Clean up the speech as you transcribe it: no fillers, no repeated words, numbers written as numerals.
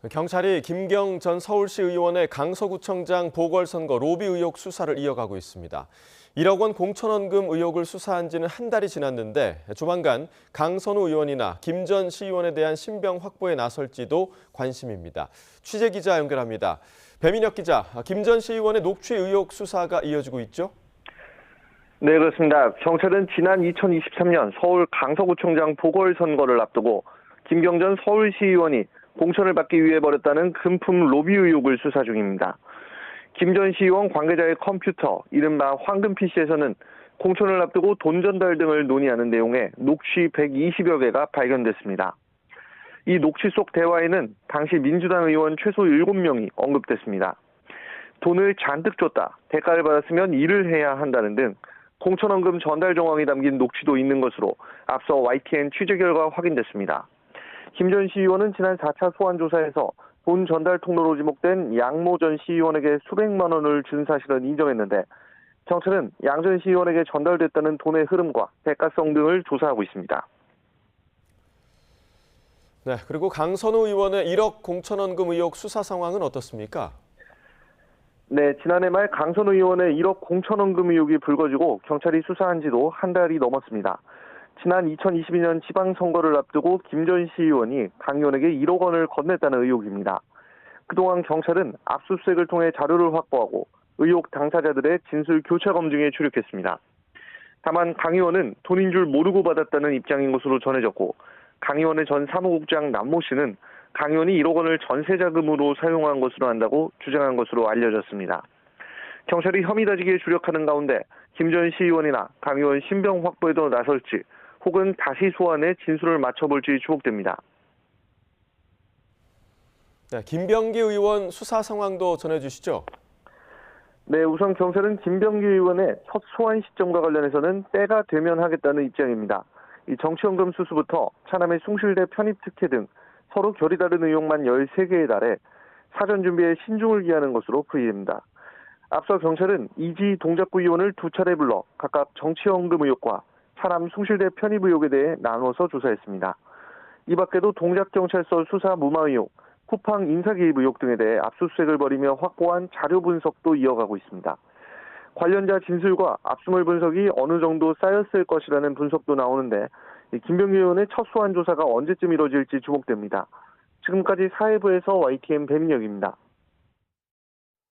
경찰이 김경 전 서울시 의원의 강서구청장 보궐선거 로비 의혹 수사를 이어가고 있습니다. 1억 원 공천원금 의혹을 수사한 지는 한 달이 지났는데 조만간 강선우 의원이나 김 전 시의원에 대한 신병 확보에 나설지도 관심입니다. 취재기자 연결합니다. 배민혁 기자, 김 전 시의원의 녹취 의혹 수사가 이어지고 있죠? 네, 그렇습니다. 경찰은 지난 2023년 서울 강서구청장 보궐선거를 앞두고 김경 전 서울시의원이 공천을 받기 위해 벌였다는 금품 로비 의혹을 수사 중입니다. 김 전 시의원 관계자의 컴퓨터, 이른바 황금 PC에서는 공천을 앞두고 돈 전달 등을 논의하는 내용의 녹취 120여 개가 발견됐습니다. 이 녹취 속 대화에는 당시 민주당 의원 최소 7명이 언급됐습니다. 돈을 잔뜩 줬다, 대가를 받았으면 일을 해야 한다는 등 공천원금 전달 정황이 담긴 녹취도 있는 것으로 앞서 YTN 취재 결과 확인됐습니다. 김 전 시의원은 지난 4차 소환조사에서 돈 전달 통로로 지목된 양모 전 시의원에게 수백만 원을 준 사실은 인정했는데 경찰은 양 전 시의원에게 전달됐다는 돈의 흐름과 대가성 등을 조사하고 있습니다. 네, 그리고 강선우 의원의 1억 공천원금 의혹 수사 상황은 어떻습니까? 네, 지난해 말 강선우 의원의 1억 공천원금 의혹이 불거지고 경찰이 수사한 지도 한 달이 넘었습니다. 지난 2022년 지방선거를 앞두고 김 전 시의원이 강 의원에게 1억 원을 건넸다는 의혹입니다. 그동안 경찰은 압수수색을 통해 자료를 확보하고 의혹 당사자들의 진술 교차 검증에 주력했습니다. 다만 강 의원은 돈인 줄 모르고 받았다는 입장인 것으로 전해졌고 강 의원의 전 사무국장 남모 씨는 강 의원이 1억 원을 전세자금으로 사용한 것으로 안다고 주장한 것으로 알려졌습니다. 경찰이 혐의 다지기에 주력하는 가운데 김 전 시의원이나 강 의원 신병 확보에도 나설지 혹은 다시 소환해 진술을 맞춰볼지 주목됩니다. 네, 김병기 의원 수사 상황도 전해주시죠. 네, 우선 경찰은 김병기 의원의 첫 소환 시점과 관련해서는 때가 되면 하겠다는 입장입니다. 이 정치연금 수수부터 차남의 숭실대 편입 특혜 등 서로 결이 다른 의혹만 13개에 달해 사전 준비에 신중을 기하는 것으로 풀이됩니다. 앞서 경찰은 이지 동작구 의원을 두 차례 불러 각각 정치연금 의혹과 차남 숭실대 편입 의혹에 대해 나눠서 조사했습니다. 이 밖에도 동작경찰서 수사 무마 의혹, 쿠팡 인사개입 의혹 등에 대해 압수수색을 벌이며 확보한 자료 분석도 이어가고 있습니다. 관련자 진술과 압수물 분석이 어느 정도 쌓였을 것이라는 분석도 나오는데 김병기 의원의 첫 소환 조사가 언제쯤 이뤄질지 주목됩니다. 지금까지 사회부에서 YTN 배민혁입니다.